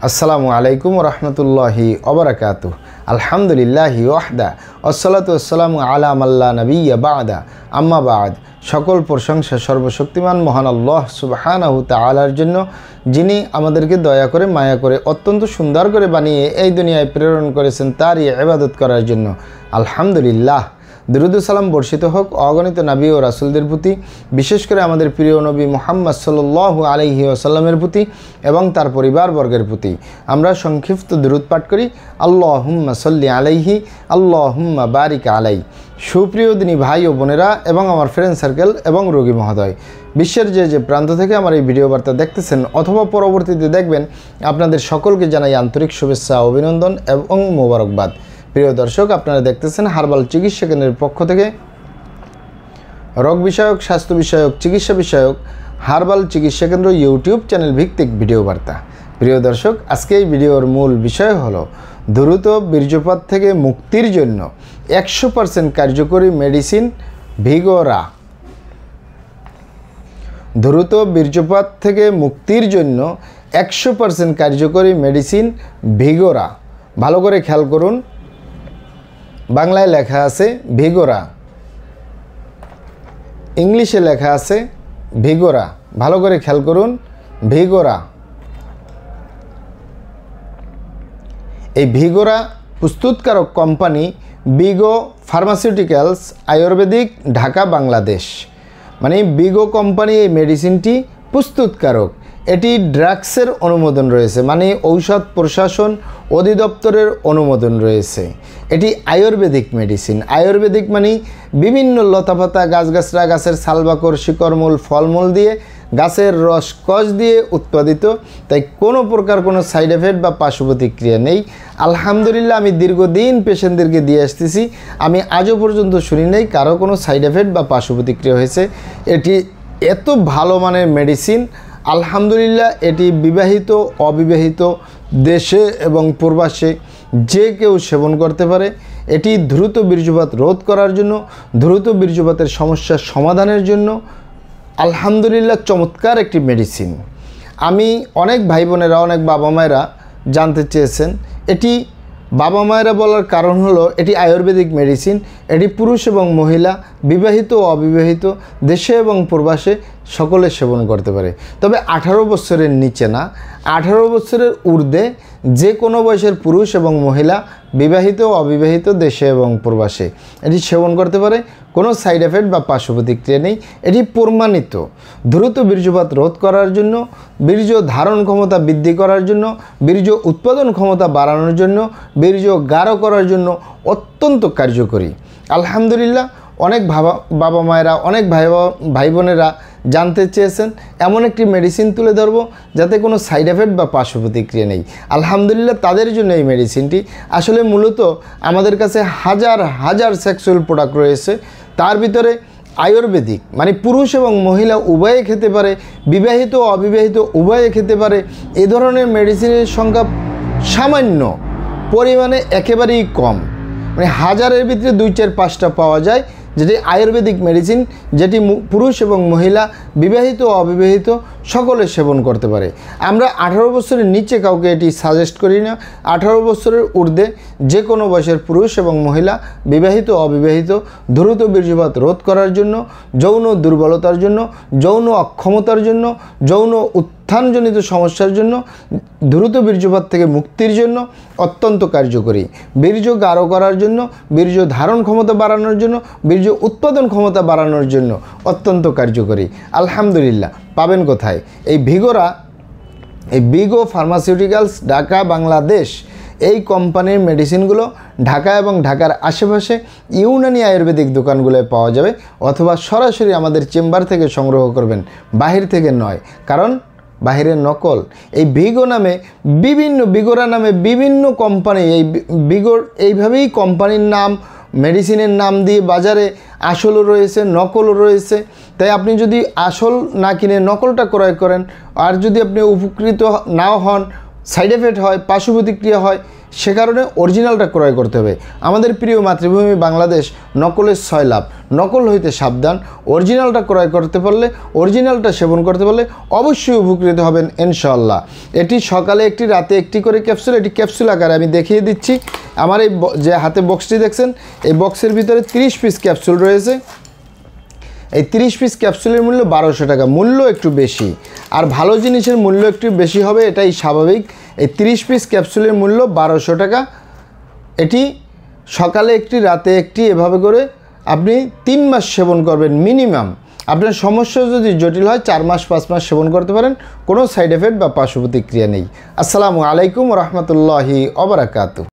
আসসালামু আলাইকুম রহমতুল্লাহি ওবারাকাতুহ। আলহামদুলিল্লাহি ওয়াহদা ওয়াসসালাতু ওয়াসসালামু আলা মাল্লা নাবিয়্যা বা'দা আম্মা বা'দ। সকল প্রশংসা সর্বশক্তিমান মহান আল্লাহ সুবহানাহু তাআলার জন্য, যিনি আমাদেরকে দয়া করে মায়া করে অত্যন্ত সুন্দর করে বানিয়ে এই দুনিয়ায় প্রেরণ করেছেন তারই ইবাদত করার জন্য। আলহামদুলিল্লাহ। দরুদ ও সালাম বর্ষিত হোক অগণিত নবী ও রাসূলদের প্রতি, বিশেষ করে আমাদের প্রিয় নবী মুহাম্মদ সাল্লাল্লাহু আলাইহি ওয়াসাল্লামের প্রতি এবং তার পরিবারবর্গের প্রতি। আমরা সংক্ষিপ্ত দরুদ পাঠ করি, আল্লাহুম্মা সাল্লি আলাইহি আল্লাহুম্মা বারিক আলাই। সুপ্রিয় দিনী ভাই ও বোনেরা এবং আমার ফ্রেন্ড সার্কেল এবং রোগী মহোদয়, বিশ্বের যে প্রান্ত থেকে আমার এই ভিডিও বার্তা দেখতেছেন অথবা পরবর্তীতে দেখবেন, আপনাদের সকলকে জানাই আন্তরিক শুভেচ্ছা, অভিনন্দন এবং মোবারকবাদ। প্রিয় দর্শক, আপনারা দেখতেছেন হার্বাল চিকিৎসা কেন্দ্রের পক্ষ থেকে রোগ বিষয়ক, স্বাস্থ্য বিষয়ক, চিকিৎসা বিষয়ক হার্বাল চিকিৎসা কেন্দ্র ইউটিউব চ্যানেল ভিত্তিক ভিডিও বার্তা। প্রিয় দর্শক, আজকে এই ভিডিওর মূল বিষয় হলো দ্রুত বীর্যপাত থেকে মুক্তির জন্য 100% কার্যকরী মেডিসিন ভিগোরা। দ্রুত বীর্যপাত থেকে মুক্তির জন্য 100% কার্যকরী মেডিসিন ভিগোরা। ভালো করে খেয়াল করুন, বাংলায় লেখা আছে ভিগোরা, ইংলিশে লেখা আছে ভিগোরা। ভালো করে খেয়াল করুন, ভিগোরা। এই ভিগোরা প্রস্তুতকারক কোম্পানি বিগো ফার্মাসিউটিক্যালস আয়ুর্বেদিক, ঢাকা, বাংলাদেশ। মানে বিগো কোম্পানি এই মেডিসিনটি প্রস্তুতকারক। এটি ড্রাগসের অনুমোদন রয়েছে, মানে ঔষধ প্রশাসন অধিদপ্তরের অনুমোদন রয়েছে। এটি আয়ুর্বেদিক মেডিসিন। আয়ুর্বেদিক মানে বিভিন্ন লতাপাতা, গাছগাছরা, গাছের ছালবাকড়, শিকড়মূল, ফলমূল দিয়ে, গাছের রস কষ দিয়ে উৎপাদিত। তাই কোনো প্রকার কোনো সাইড এফেক্ট বা পার্শ্ব প্রতিক্রিয়া নেই। আলহামদুলিল্লাহ, আমি দীর্ঘদিন পেশেন্টদেরকে দিয়ে আসতেছি, আমি আজও পর্যন্ত শুনি নাই কারো কোনো সাইড এফেক্ট বা পার্শ্ব প্রতিক্রিয়া হয়েছে। এটি এত ভালো মানের মেডিসিন। আলহামদুলিল্লাহ, এটি বিবাহিত, অবিবাহিত, দেশে এবং প্রবাসে যে কেউ সেবন করতে পারে। এটি দ্রুত বীর্যপাত রোধ করার জন্য, দ্রুত বীর্যপাতের সমস্যার সমাধানের জন্য আলহামদুলিল্লাহ চমৎকার একটি মেডিসিন। আমি অনেক ভাই বোনেরা, অনেক বাবা মায়েরা জানতে চেয়েছেন। এটি বাবা মায়েরা বলার কারণ হলো এটি আয়ুর্বেদিক মেডিসিন। এটি পুরুষ এবং মহিলা, বিবাহিত ও অবিবাহিত, দেশে এবং প্রবাসে সকলে সেবন করতে পারে। তবে 18 বছরের নিচে না, 18 বছরের ঊর্ধ্বে যে কোনো বয়সের পুরুষ এবং মহিলা, বিবাহিত ও অবিবাহিত, দেশে এবং প্রবাসে এটি সেবন করতে পারে। কোনো সাইড এফেক্ট বা পার্শ্ব প্রতিক্রিয়া নেই। এটি প্রমাণিত দ্রুত বীর্যপাত রোধ করার জন্য, বীর্য ধারণ ক্ষমতা বৃদ্ধি করার জন্য, বীর্য উৎপাদন ক্ষমতা বাড়ানোর জন্য, বীর্য গাঢ় করার জন্য অত্যন্ত কার্যকরী। আলহামদুলিল্লাহ, অনেক বাবা মায়েরা, অনেক ভাই বোনেরা জানতে চেয়েছেন। এমন একটি মেডিসিন তুলে ধরব যাতে কোনো সাইড এফেক্ট বা পার্শ্ব প্রতিক্রিয়া নেই। আলহামদুলিল্লাহ, তাদের জন্য এই মেডিসিনটি। আসলে মূলত আমাদের কাছে হাজার হাজার সেক্সুয়াল প্রোডাক্ট রয়েছে, তার ভিতরে আয়ুর্বেদিক মানে পুরুষ এবং মহিলা উভয়ে খেতে পারে, বিবাহিত ও অবিবাহিত উভয়ে খেতে পারে। এ ধরনের মেডিসিনের সংখ্যা সামান্য পরিমাণে, একেবারেই কম। মানে হাজারের ভিতরে 2, 4, 5টা পাওয়া যায় যেটি আয়ুর্বেদিক মেডিসিন, যেটি পুরুষ এবং মহিলা, বিবাহিত ও অবিবাহিত সকলে সেবন করতে পারে। আমরা 18 বছরের নিচে কাউকে এটি সাজেস্ট করি না। 18 বছরের ঊর্ধ্বে যে কোনো বয়সের পুরুষ এবং মহিলা, বিবাহিত ও অবিবাহিত, দ্রুত বীর্যপাত রোধ করার জন্য, যৌন দুর্বলতার জন্য, যৌন অক্ষমতার জন্য, যৌন উত্থানজনিত সমস্যার জন্য, দ্রুত বীর্যপাত থেকে মুক্তির জন্য অত্যন্ত কার্যকরী। বীর্য গাঢ় করার জন্য, বীর্য ধারণ ক্ষমতা বাড়ানোর জন্য, বীর্য উৎপাদন ক্ষমতা বাড়ানোর জন্য অত্যন্ত কার্যকরী। আলহামদুলিল্লাহ, পাবেন কোথায়? এই ভিগোরা, এই বিগো ফার্মাসিউটিক্যালস, ঢাকা, বাংলাদেশ। এই কোম্পানির মেডিসিনগুলো ঢাকা এবং ঢাকার আশেপাশে ইউনানি আয়ুর্বেদিক দোকানগুলোয় পাওয়া যাবে, অথবা সরাসরি আমাদের চেম্বার থেকে সংগ্রহ করবেন, বাহির থেকে নয়, কারণ বাহিরের নকল। এই ভিগোরা নামে বিভিন্ন কোম্পানি, এই ভিগোর এইভাবেই কোম্পানির নাম, মেডিসিনের নাম দিয়ে বাজারে আসলও রয়েছে, নকলও রয়েছে। তাই আপনি যদি আসল না কিনে নকলটা ক্রয় করেন, আর যদি আপনি উপকৃত নাও হন, সাইড এফেক্ট হয়, পার্শ্ব প্রতিক্রিয়া হয়, সে কারণে অরিজিনালটা ক্রয় করতে হবে। আমাদের প্রিয় মাতৃভূমি বাংলাদেশ, নকলের 6 লাভ, নকল হইতে সাবধান। অরিজিনালটা ক্রয় করতে পারলে, অরিজিনালটা সেবন করতে পারলে অবশ্যই উপকৃত হবেন ইনশাআল্লাহ। এটি সকালে একটি, রাতে একটি করে ক্যাপসুল, এটি ক্যাপসুল আকারে আমি দেখিয়ে দিচ্ছি। আমার এই যে হাতে বক্সটি দেখছেন, এই বক্সের ভিতরে 30 পিস ক্যাপসুল রয়েছে। এই 30 পিস ক্যাপসুলের মূল্য 1200 টাকা, মূল্য একটু বেশি। আর ভালো জিনিসের মূল্য একটু বেশি হবে, এটাই স্বাভাবিক। এই 30 পিস ক্যাপসুলের মূল্য 1200 টাকা। এটি সকালে একটি, রাতে একটি, এভাবে করে আপনি 3 মাস সেবন করবেন মিনিমাম। আপনার সমস্যা যদি জটিল হয় 4 মাস 5 মাস সেবন করতে পারেন, কোনো সাইড এফেক্ট বা পার্শ্ব প্রতিক্রিয়া নেই। আসসালামু আলাইকুম ওয়া রাহমাতুল্লাহি ওয়া বারাকাতুহু।